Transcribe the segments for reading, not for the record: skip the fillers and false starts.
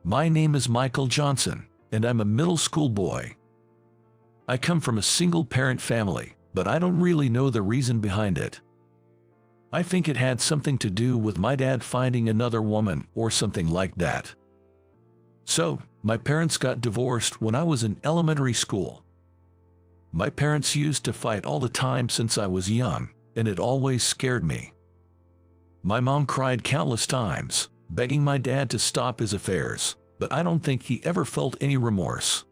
My name is Michael Johnson, and I'm a middle school boy. I come from a single-parent family, but I don't really know the reason behind it. I think it had something to do with my dad finding another woman or something like that. So, my parents got divorced when I was in elementary school. My parents used to fight all the time since I was young, and it always scared me. My mom cried countless times, begging my dad to stop his affairs, but I don't think he ever felt any remorse.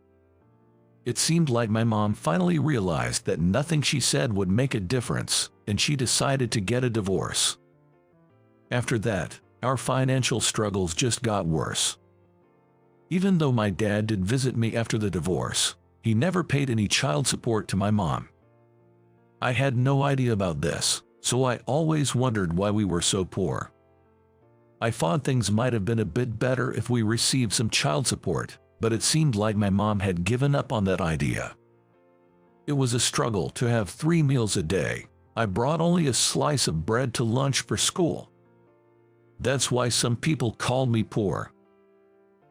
It seemed like my mom finally realized that nothing she said would make a difference, and she decided to get a divorce. After that, our financial struggles just got worse. Even though my dad did visit me after the divorce, he never paid any child support to my mom. I had no idea about this, so I always wondered why we were so poor. I thought things might have been a bit better if we received some child support, but it seemed like my mom had given up on that idea. It was a struggle to have 3 meals a day. I brought only a slice of bread to lunch for school. That's why some people called me poor.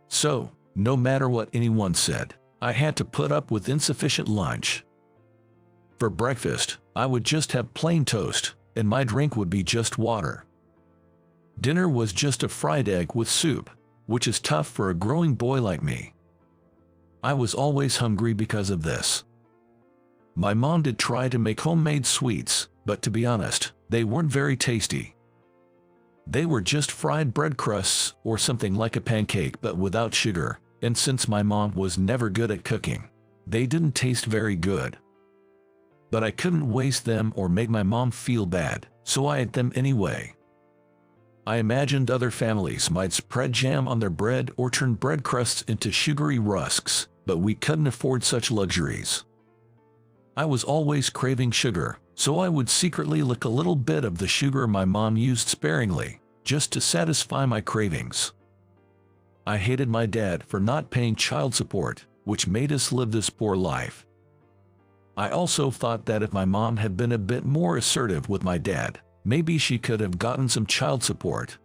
So, no matter what anyone said, I had to put up with insufficient lunch. For breakfast, I would just have plain toast, and my drink would be just water. Dinner was just a fried egg with soup, which is tough for a growing boy like me. I was always hungry because of this. My mom did try to make homemade sweets, but to be honest, they weren't very tasty. They were just fried bread crusts or something like a pancake but without sugar, and since my mom was never good at cooking, they didn't taste very good. But I couldn't waste them or make my mom feel bad, so I ate them anyway. I imagined other families might spread jam on their bread or turn bread crusts into sugary rusks, but we couldn't afford such luxuries. I was always craving sugar, so I would secretly lick a little bit of the sugar my mom used sparingly, just to satisfy my cravings. I hated my dad for not paying child support, which made us live this poor life. I also thought that if my mom had been a bit more assertive with my dad, maybe she could have gotten some child support.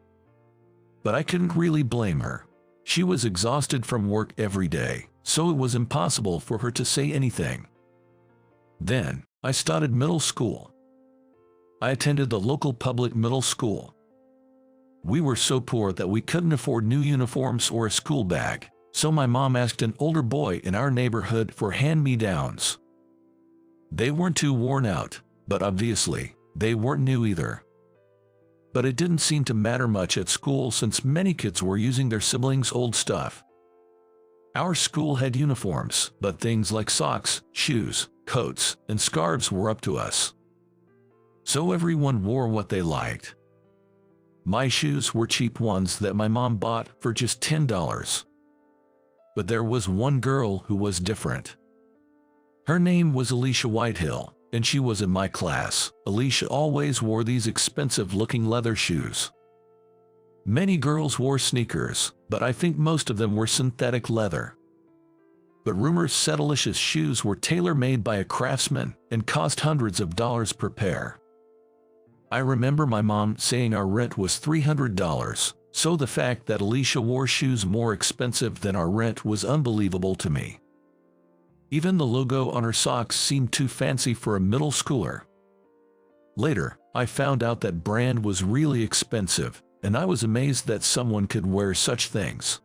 But I couldn't really blame her. She was exhausted from work every day, so it was impossible for her to say anything. Then, I started middle school. I attended the local public middle school. We were so poor that we couldn't afford new uniforms or a school bag, so my mom asked an older boy in our neighborhood for hand-me-downs. They weren't too worn out, but obviously, they weren't new either. But it didn't seem to matter much at school since many kids were using their siblings' old stuff. Our school had uniforms, but things like socks, shoes, coats, and scarves were up to us. So everyone wore what they liked. My shoes were cheap ones that my mom bought for just $10. But there was one girl who was different. Her name was Alicia Whitehill, and she was in my class. Alicia always wore these expensive-looking leather shoes. Many girls wore sneakers, but I think most of them were synthetic leather. But rumors said Alicia's shoes were tailor-made by a craftsman and cost hundreds of dollars per pair. I remember my mom saying our rent was $300, so the fact that Alicia wore shoes more expensive than our rent was unbelievable to me. Even the logo on her socks seemed too fancy for a middle schooler. Later, I found out that brand was really expensive, and I was amazed that someone could wear such things.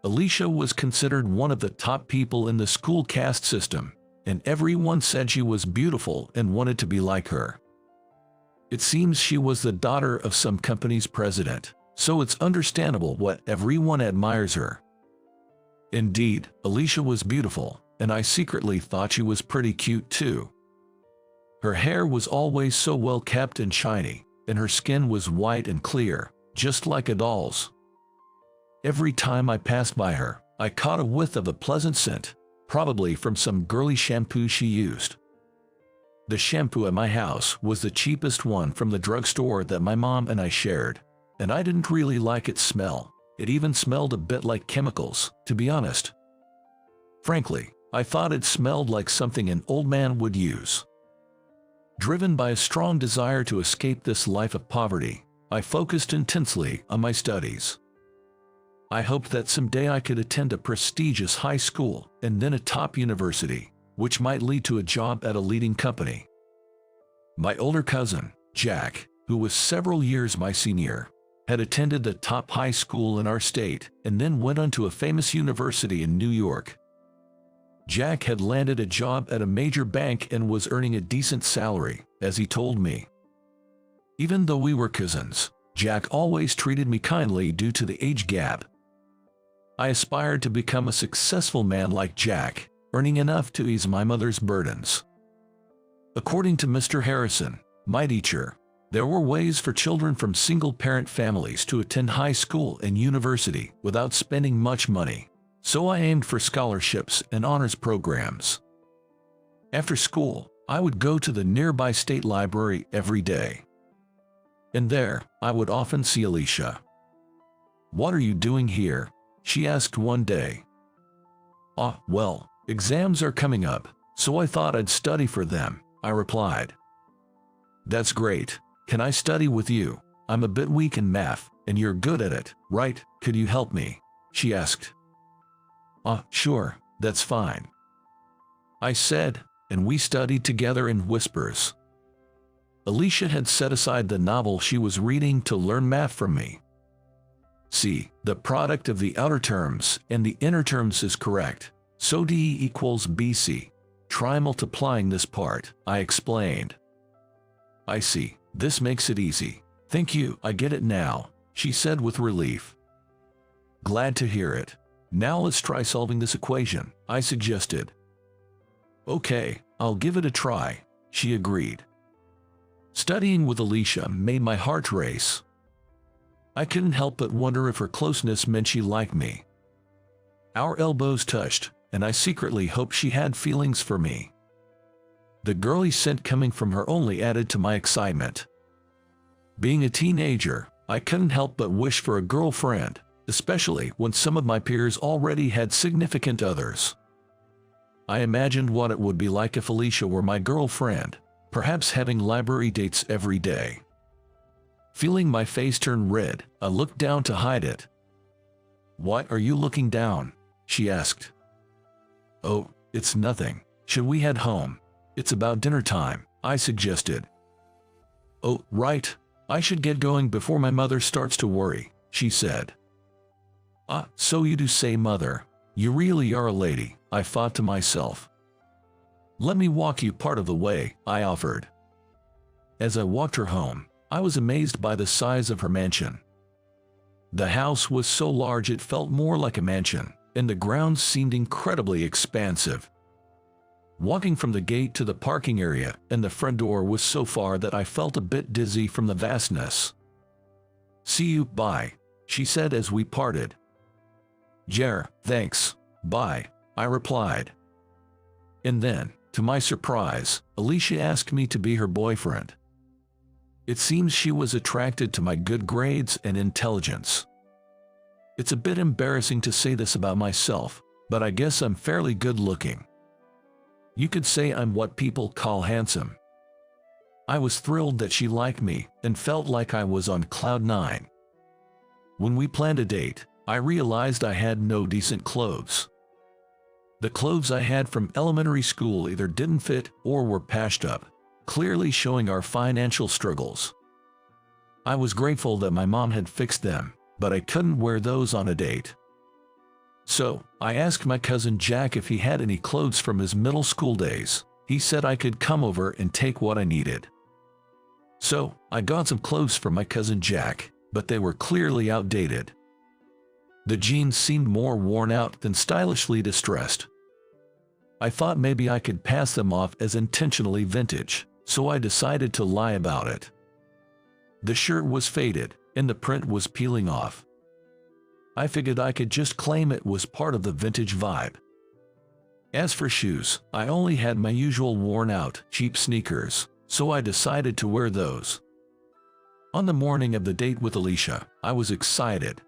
Alicia was considered one of the top people in the school caste system, and everyone said she was beautiful and wanted to be like her. It seems she was the daughter of some company's president, so it's understandable why everyone admires her. Indeed, Alicia was beautiful, and I secretly thought she was pretty cute too. Her hair was always so well kept and shiny, and her skin was white and clear, just like a doll's. Every time I passed by her, I caught a whiff of a pleasant scent, probably from some girly shampoo she used. The shampoo at my house was the cheapest one from the drugstore that my mom and I shared, and I didn't really like its smell. It even smelled a bit like chemicals, to be honest. Frankly, I thought it smelled like something an old man would use. Driven by a strong desire to escape this life of poverty, I focused intensely on my studies. I hoped that someday I could attend a prestigious high school and then a top university, which might lead to a job at a leading company. My older cousin, Jack, who was several years my senior, had attended the top high school in our state and then went on to a famous university in New York. Jack had landed a job at a major bank and was earning a decent salary, as he told me. Even though we were cousins, Jack always treated me kindly due to the age gap. I aspired to become a successful man like Jack, earning enough to ease my mother's burdens. According to Mr. Harrison, my teacher, there were ways for children from single-parent families to attend high school and university without spending much money, so I aimed for scholarships and honors programs. After school, I would go to the nearby state library every day. And there, I would often see Alicia. "What are you doing here?" she asked one day. Well, exams are coming up, so I thought I'd study for them," I replied. "That's great. Can I study with you? I'm a bit weak in math, and you're good at it, right? Could you help me?" she asked. Sure, that's fine," I said, and we studied together in whispers. Alicia had set aside the novel she was reading to learn math from me. "See, the product of the outer terms and the inner terms is correct, so DE equals BC. Try multiplying this part," I explained. "I see, this makes it easy. Thank you, I get it now," she said with relief. "Glad to hear it. Now let's try solving this equation," I suggested. "Okay, I'll give it a try," she agreed. Studying with Alicia made my heart race. I couldn't help but wonder if her closeness meant she liked me. Our elbows touched, and I secretly hoped she had feelings for me. The girly scent coming from her only added to my excitement. Being a teenager, I couldn't help but wish for a girlfriend, especially when some of my peers already had significant others. I imagined what it would be like if Alicia were my girlfriend, perhaps having library dates every day. Feeling my face turn red, I looked down to hide it. "Why are you looking down?" she asked. "Oh, it's nothing. Should we head home? It's about dinner time," I suggested. "Oh, right. I should get going before my mother starts to worry," she said. So you do say, mother. You really are a lady," I thought to myself. "Let me walk you part of the way," I offered. As I walked her home, I was amazed by the size of her mansion. The house was so large it felt more like a mansion, and the grounds seemed incredibly expansive. Walking from the gate to the parking area and the front door was so far that I felt a bit dizzy from the vastness. "See you, bye," she said as we parted. "Jer, thanks, bye," I replied. And then, to my surprise, Alicia asked me to be her boyfriend. It seems she was attracted to my good grades and intelligence. It's a bit embarrassing to say this about myself, but I guess I'm fairly good looking. You could say I'm what people call handsome. I was thrilled that she liked me and felt like I was on cloud nine. When we planned a date, I realized I had no decent clothes. The clothes I had from elementary school either didn't fit or were patched up, clearly showing our financial struggles. I was grateful that my mom had fixed them, but I couldn't wear those on a date. So, I asked my cousin Jack if he had any clothes from his middle school days. He said I could come over and take what I needed. So, I got some clothes from my cousin Jack, but they were clearly outdated. The jeans seemed more worn out than stylishly distressed. I thought maybe I could pass them off as intentionally vintage, so I decided to lie about it. The shirt was faded, and the print was peeling off. I figured I could just claim it was part of the vintage vibe. As for shoes, I only had my usual worn-out, cheap sneakers, so I decided to wear those. On the morning of the date with Alicia, I was excited.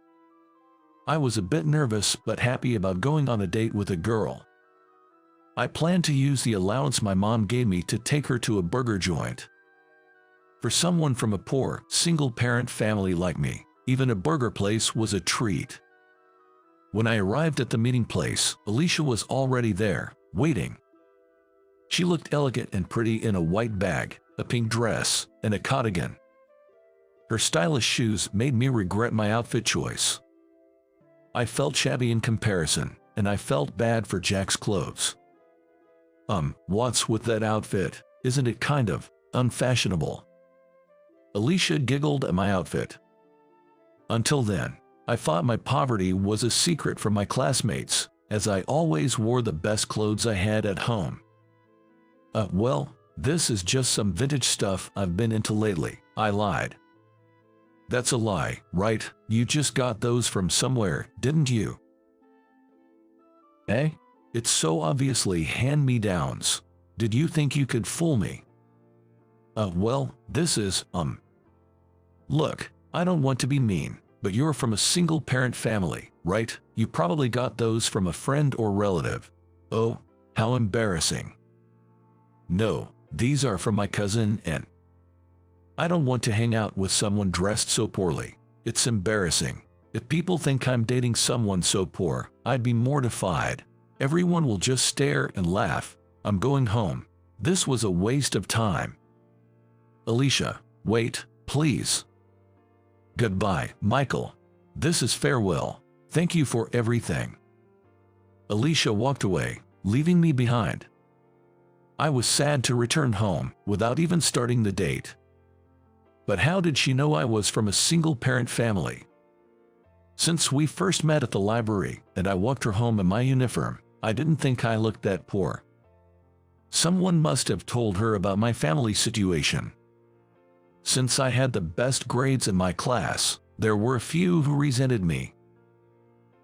I was a bit nervous but happy about going on a date with a girl. I planned to use the allowance my mom gave me to take her to a burger joint. For someone from a poor, single-parent family like me, even a burger place was a treat. When I arrived at the meeting place, Alicia was already there, waiting. She looked elegant and pretty in a white bag, a pink dress, and a cardigan. Her stylish shoes made me regret my outfit choice. I felt shabby in comparison, and I felt bad for Jack's clothes. What's with that outfit? Isn't it kind of unfashionable? Alicia giggled at my outfit. Until then, I thought my poverty was a secret from my classmates, as I always wore the best clothes I had at home. Well, this is just some vintage stuff I've been into lately, I lied. That's a lie, right? You just got those from somewhere, didn't you? Eh? It's so obviously hand-me-downs. Did you think you could fool me? Well, this is, Look, I don't want to be mean, but you're from a single-parent family, right? You probably got those from a friend or relative. Oh, how embarrassing. No, these are from my cousin, and I don't want to hang out with someone dressed so poorly. It's embarrassing. If people think I'm dating someone so poor, I'd be mortified. Everyone will just stare and laugh. I'm going home. This was a waste of time. Alicia, wait, please. Goodbye, Michael. This is farewell. Thank you for everything. Alicia walked away, leaving me behind. I was sad to return home without even starting the date. But how did she know I was from a single-parent family? Since we first met at the library and I walked her home in my uniform, I didn't think I looked that poor. Someone must have told her about my family situation. Since I had the best grades in my class, there were a few who resented me.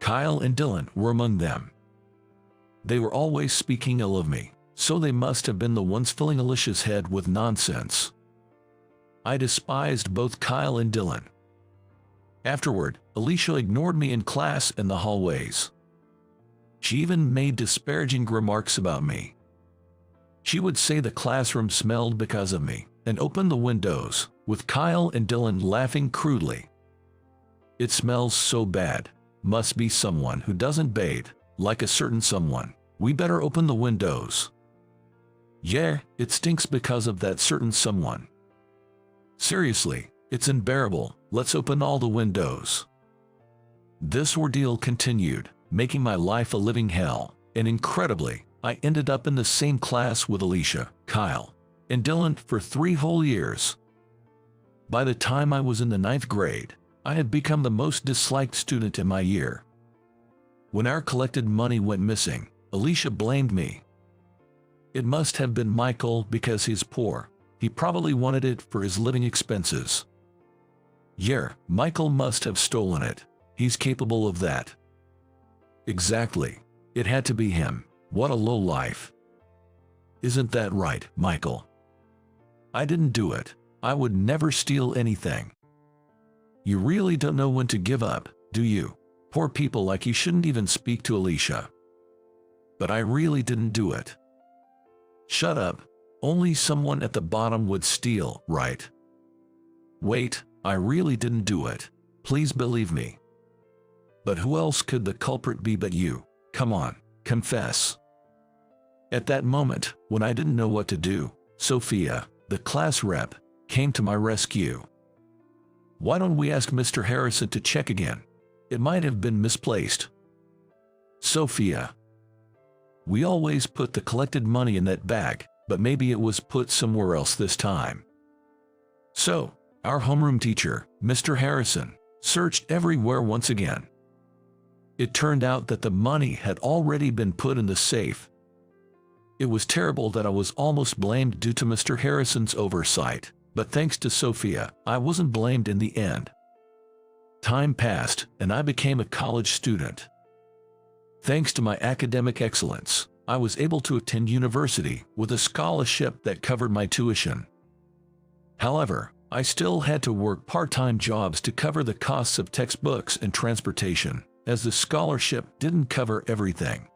Kyle and Dylan were among them. They were always speaking ill of me, so they must have been the ones filling Alicia's head with nonsense. I despised both Kyle and Dylan. Afterward, Alicia ignored me in class and the hallways. She even made disparaging remarks about me. She would say the classroom smelled because of me, and open the windows, with Kyle and Dylan laughing crudely. It smells so bad. Must be someone who doesn't bathe, like a certain someone. We better open the windows. Yeah, it stinks because of that certain someone. Seriously, it's unbearable. Let's open all the windows. This ordeal continued, making my life a living hell, and incredibly, I ended up in the same class with Alicia, Kyle, and Dylan for 3 whole years. By the time I was in the 9th grade, I had become the most disliked student in my year. When our collected money went missing, Alicia blamed me. It must have been Michael because he's poor. He probably wanted it for his living expenses. Yeah, Michael must have stolen it. He's capable of that. Exactly. It had to be him. What a lowlife. Isn't that right, Michael? I didn't do it. I would never steal anything. You really don't know when to give up, do you? Poor people like you shouldn't even speak to Alicia. But I really didn't do it. Shut up. Only someone at the bottom would steal, right? Wait, I really didn't do it. Please believe me. But who else could the culprit be but you? Come on, confess. At that moment, when I didn't know what to do, Sophia, the class rep, came to my rescue. Why don't we ask Mr. Harrison to check again? It might have been misplaced. Sophia. We always put the collected money in that bag, but maybe it was put somewhere else this time. So, our homeroom teacher, Mr. Harrison, searched everywhere once again. It turned out that the money had already been put in the safe. It was terrible that I was almost blamed due to Mr. Harrison's oversight, but thanks to Sophia, I wasn't blamed in the end. Time passed, and I became a college student. Thanks to my academic excellence, I was able to attend university with a scholarship that covered my tuition. However, I still had to work part-time jobs to cover the costs of textbooks and transportation, as the scholarship didn't cover everything.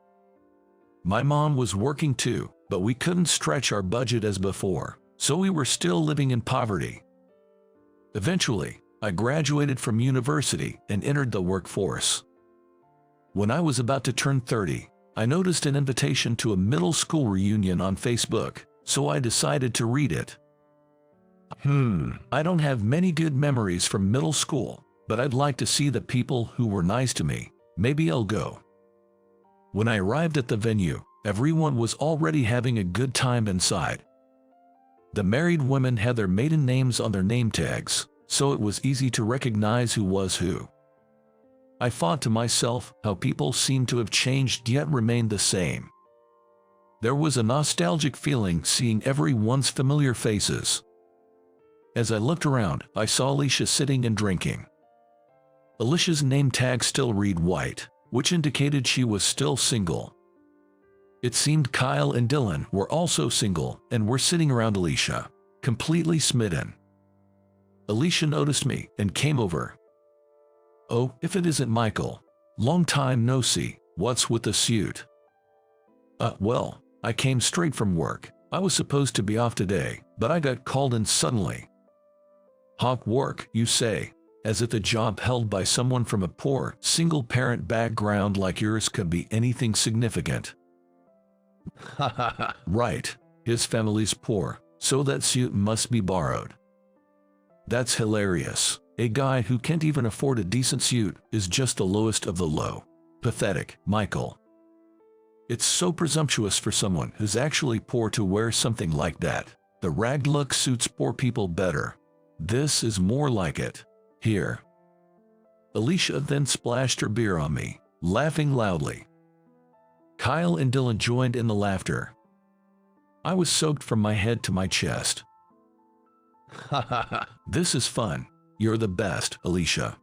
My mom was working too, but we couldn't stretch our budget as before, so we were still living in poverty. Eventually, I graduated from university and entered the workforce. When I was about to turn 30, I noticed an invitation to a middle school reunion on Facebook, so I decided to read it. I don't have many good memories from middle school, but I'd like to see the people who were nice to me. Maybe I'll go. When I arrived at the venue, everyone was already having a good time inside. The married women had their maiden names on their name tags, so it was easy to recognize who was who. I thought to myself how people seemed to have changed yet remained the same. There was a nostalgic feeling seeing everyone's familiar faces. As I looked around, I saw Alicia sitting and drinking. Alicia's name tag still read white, which indicated she was still single. It seemed Kyle and Dylan were also single and were sitting around Alicia, completely smitten. Alicia noticed me and came over. "Oh, if it isn't Michael. Long time no see, what's with the suit?" Well, I came straight from work. I was supposed to be off today, but I got called in suddenly." "Hot work, you say? As if a job held by someone from a poor, single-parent background like yours could be anything significant." "Right, his family's poor, so that suit must be borrowed." "That's hilarious. A guy who can't even afford a decent suit is just the lowest of the low. Pathetic, Michael. It's so presumptuous for someone who's actually poor to wear something like that. The ragged look suits poor people better. This is more like it. Here." Alicia then splashed her beer on me, laughing loudly. Kyle and Dylan joined in the laughter. I was soaked from my head to my chest. "This is fun. You're the best, Alicia."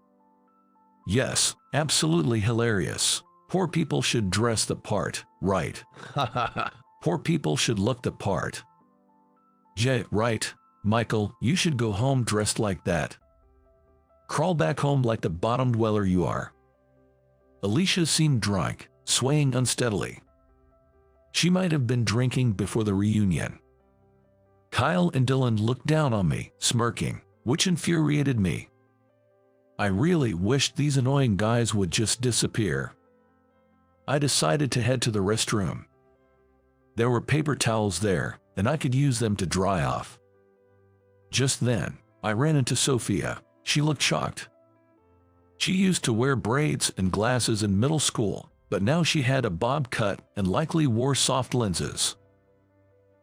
"Yes, absolutely hilarious. Poor people should dress the part, right?" "Poor people should look the part." "Yeah, right. Michael, you should go home dressed like that. Crawl back home like the bottom dweller you are." Alicia seemed drunk, swaying unsteadily. She might have been drinking before the reunion. Kyle and Dylan looked down on me, smirking, which infuriated me. I really wished these annoying guys would just disappear. I decided to head to the restroom. There were paper towels there, and I could use them to dry off. Just then, I ran into Sophia. She looked shocked. She used to wear braids and glasses in middle school, but now she had a bob cut and likely wore soft lenses.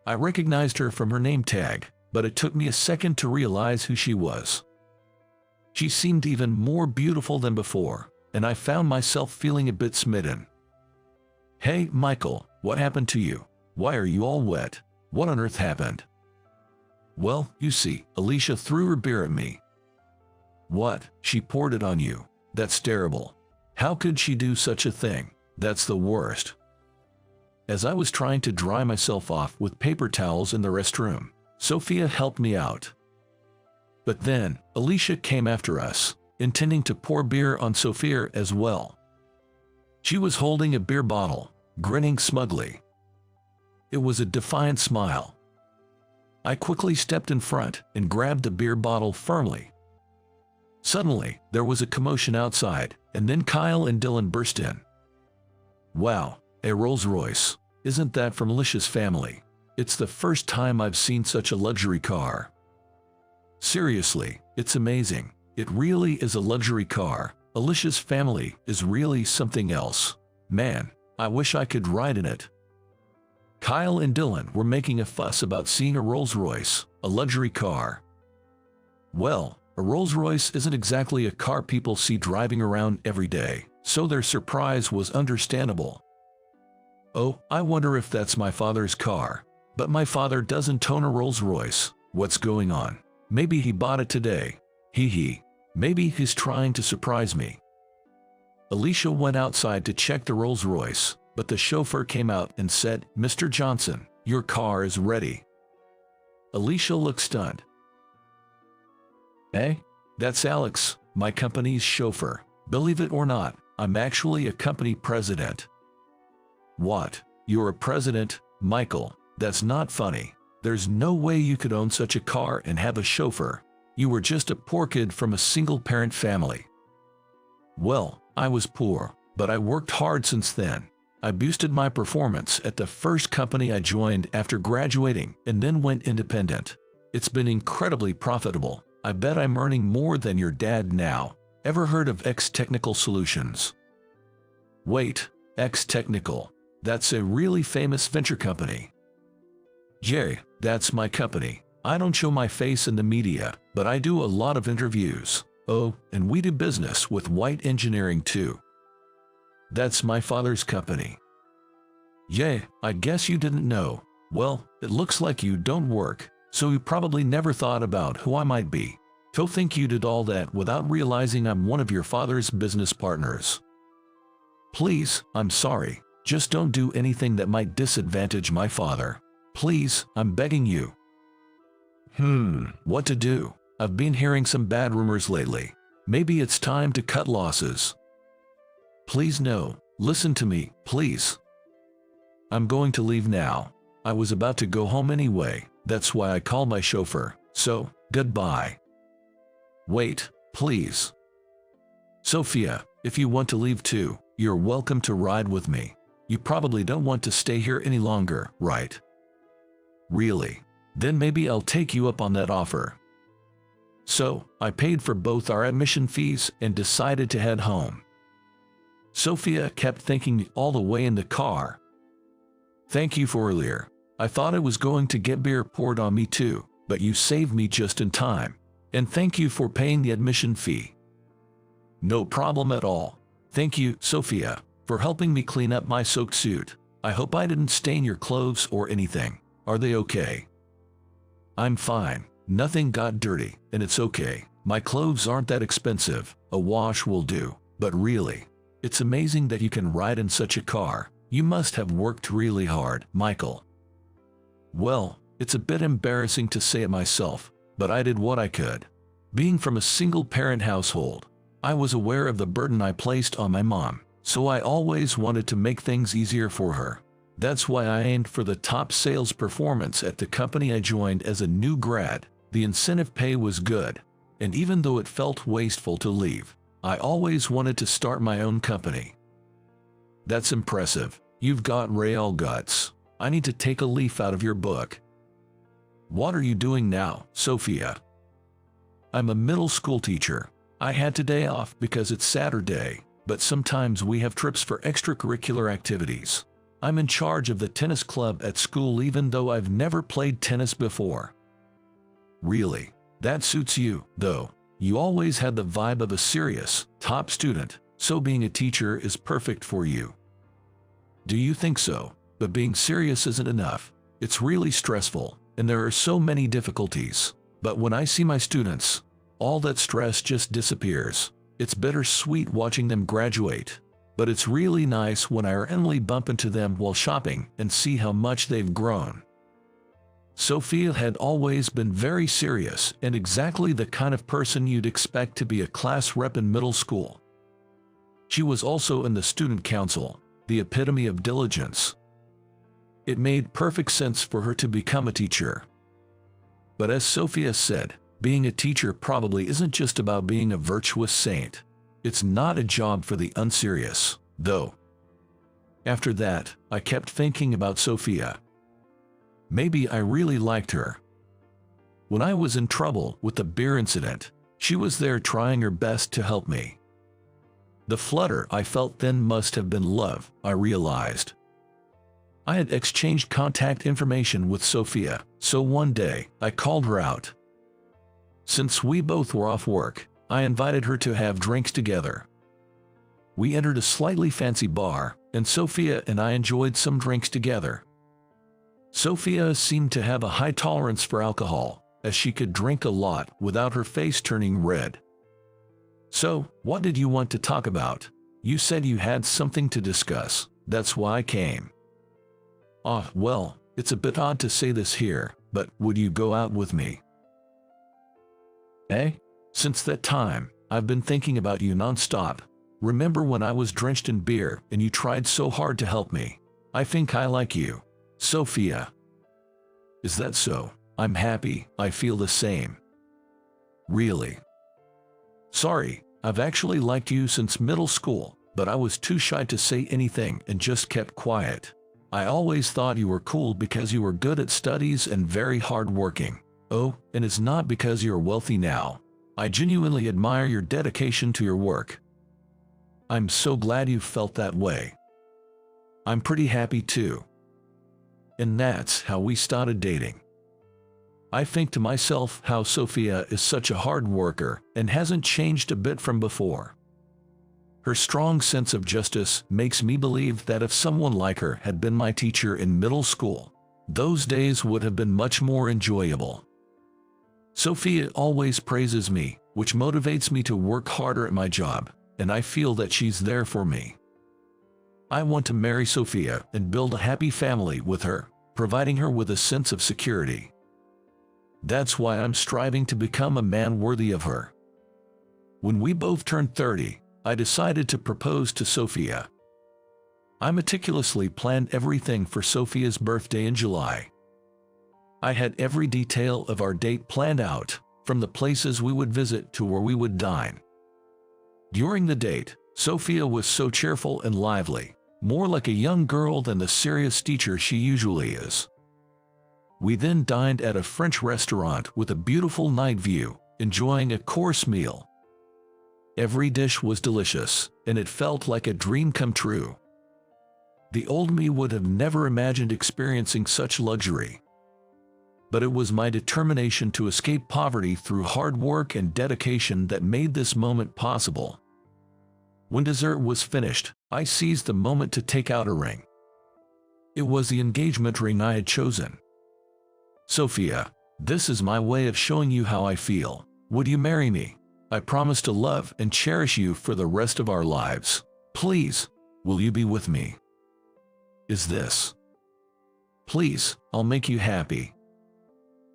I recognized her from her name tag, but it took me a second to realize who she was. She seemed even more beautiful than before, and I found myself feeling a bit smitten. "Hey, Michael, what happened to you? Why are you all wet? What on earth happened?" "Well, you see," Alicia threw her beer at me. "What? She poured it on you? That's terrible. How could she do such a thing? That's the worst." As I was trying to dry myself off with paper towels in the restroom, Sophia helped me out. But then, Alicia came after us, intending to pour beer on Sophia as well. She was holding a beer bottle, grinning smugly. It was a defiant smile. I quickly stepped in front and grabbed the beer bottle firmly. Suddenly, there was a commotion outside, and then Kyle and Dylan burst in. "Wow, a Rolls Royce. Isn't that from Alicia's family? It's the first time I've seen such a luxury car. Seriously, it's amazing. It really is a luxury car. Alicia's family is really something else. Man, I wish I could ride in it." Kyle and Dylan were making a fuss about seeing a Rolls Royce, a luxury car. Well, a Rolls Royce isn't exactly a car people see driving around every day, so their surprise was understandable. "Oh, I wonder if that's my father's car. But my father doesn't own a Rolls Royce. What's going on? Maybe he bought it today. Hee. Maybe he's trying to surprise me." Alicia went outside to check the Rolls Royce, but the chauffeur came out and said, "Mr. Johnson, your car is ready." Alicia looked stunned. "Eh? That's Alex, my company's chauffeur. Believe it or not, I'm actually a company president." "What? You're a president, Michael? That's not funny. There's no way you could own such a car and have a chauffeur. You were just a poor kid from a single-parent family." "Well, I was poor, but I worked hard since then. I boosted my performance at the first company I joined after graduating and then went independent. It's been incredibly profitable. I bet I'm earning more than your dad now. Ever heard of X Technical Solutions? Wait, X Technical. That's a really famous venture company. Yeah, that's my company. I don't show my face in the media, but I do a lot of interviews. Oh, and we do business with White Engineering too. That's my father's company. Yeah, I guess you didn't know. Well, it looks like you don't work, so you probably never thought about who I might be. To think you did all that without realizing I'm one of your father's business partners. Please, I'm sorry. Just don't do anything that might disadvantage my father. Please, I'm begging you. What to do? I've been hearing some bad rumors lately. Maybe it's time to cut losses. Please no, listen to me, please. I'm going to leave now. I was about to go home anyway, that's why I called my chauffeur, so, goodbye. Wait, please. Sophia, if you want to leave too, you're welcome to ride with me. You probably don't want to stay here any longer, right? Really? Then maybe I'll take you up on that offer. So, I paid for both our admission fees and decided to head home. Sophia kept thanking me all the way in the car. Thank you for earlier. I thought I was going to get beer poured on me too, but you saved me just in time. And thank you for paying the admission fee. No problem at all. Thank you, Sophia, for helping me clean up my soaked suit. I hope I didn't stain your clothes or anything. Are they okay? I'm fine. Nothing got dirty, and it's okay. My clothes aren't that expensive. A wash will do. But really, it's amazing that you can ride in such a car. You must have worked really hard, Michael. Well, it's a bit embarrassing to say it myself, but I did what I could. Being from a single-parent household, I was aware of the burden I placed on my mom, so I always wanted to make things easier for her. That's why I aimed for the top sales performance at the company I joined as a new grad. The incentive pay was good, and even though it felt wasteful to leave, I always wanted to start my own company. That's impressive. You've got real guts. I need to take a leaf out of your book. What are you doing now, Sophia? I'm a middle school teacher. I had today off because it's Saturday, but sometimes we have trips for extracurricular activities. I'm in charge of the tennis club at school even though I've never played tennis before. Really? That suits you, though. You always had the vibe of a serious, top student, so being a teacher is perfect for you. Do you think so? But being serious isn't enough. It's really stressful, and there are so many difficulties. But when I see my students, all that stress just disappears. It's bittersweet watching them graduate. But it's really nice when I randomly bump into them while shopping and see how much they've grown. Sophia had always been very serious and exactly the kind of person you'd expect to be a class rep in middle school. She was also in the student council, the epitome of diligence. It made perfect sense for her to become a teacher. But as Sophia said, being a teacher probably isn't just about being a virtuous saint. It's not a job for the unserious, though. After that, I kept thinking about Sophia. Maybe I really liked her. When I was in trouble with the beer incident, she was there trying her best to help me. The flutter I felt then must have been love, I realized. I had exchanged contact information with Sophia, so one day, I called her out. Since we both were off work, I invited her to have drinks together. We entered a slightly fancy bar, and Sophia and I enjoyed some drinks together. Sophia seemed to have a high tolerance for alcohol, as she could drink a lot without her face turning red. So, what did you want to talk about? You said you had something to discuss. That's why I came. Well, it's a bit odd to say this here, but would you go out with me? Since that time, I've been thinking about you non-stop. Remember when I was drenched in beer and you tried so hard to help me? I think I like you, Sophia. Is that so? I'm happy. I feel the same. Really? Sorry, I've actually liked you since middle school, but I was too shy to say anything and just kept quiet. I always thought you were cool because you were good at studies and very hardworking. Oh, and it's not because you're wealthy now. I genuinely admire your dedication to your work. I'm so glad you felt that way. I'm pretty happy too. And that's how we started dating. I think to myself how Sophia is such a hard worker and hasn't changed a bit from before. Her strong sense of justice makes me believe that if someone like her had been my teacher in middle school, those days would have been much more enjoyable. Sophia always praises me, which motivates me to work harder at my job, and I feel that she's there for me. I want to marry Sophia and build a happy family with her, providing her with a sense of security. That's why I'm striving to become a man worthy of her. When we both turned 30, I decided to propose to Sophia. I meticulously planned everything for Sophia's birthday in July. I had every detail of our date planned out, from the places we would visit to where we would dine. During the date, Sophia was so cheerful and lively, more like a young girl than the serious teacher she usually is. We then dined at a French restaurant with a beautiful night view, enjoying a course meal. Every dish was delicious, and it felt like a dream come true. The old me would have never imagined experiencing such luxury. But it was my determination to escape poverty through hard work and dedication that made this moment possible. When dessert was finished, I seized the moment to take out a ring. It was the engagement ring I had chosen. Sophia, this is my way of showing you how I feel. Would you marry me? I promise to love and cherish you for the rest of our lives. Please, will you be with me? Is this? Please, I'll make you happy.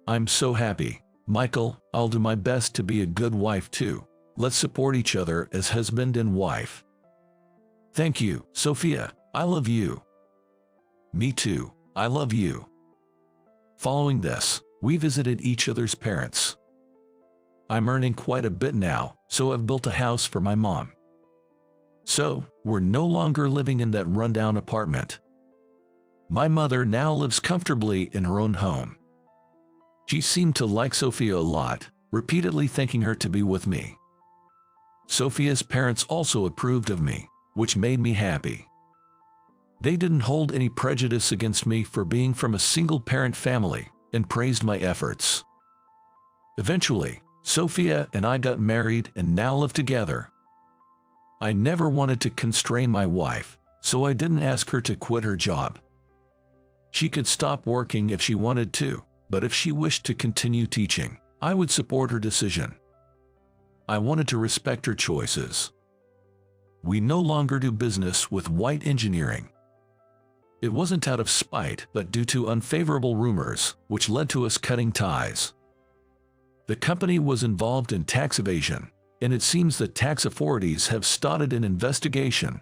I'm so happy. Michael, I'll do my best to be a good wife too. Let's support each other as husband and wife. Thank you, Sophia. I love you. Me too. I love you. Following this, we visited each other's parents. I'm earning quite a bit now, so I've built a house for my mom. So, we're no longer living in that rundown apartment. My mother now lives comfortably in her own home. She seemed to like Sophia a lot, repeatedly thanking her to be with me. Sophia's parents also approved of me, which made me happy. They didn't hold any prejudice against me for being from a single-parent family and praised my efforts. Eventually, Sophia and I got married and now live together. I never wanted to constrain my wife, so I didn't ask her to quit her job. She could stop working if she wanted to, but if she wished to continue teaching, I would support her decision. I wanted to respect her choices. We no longer do business with White Engineering. It wasn't out of spite, but due to unfavorable rumors, which led to us cutting ties. The company was involved in tax evasion, and it seems that tax authorities have started an investigation.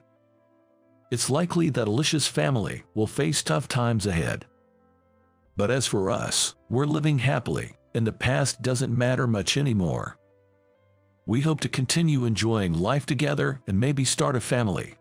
It's likely that Alicia's family will face tough times ahead. But as for us, we're living happily, and the past doesn't matter much anymore. We hope to continue enjoying life together and maybe start a family.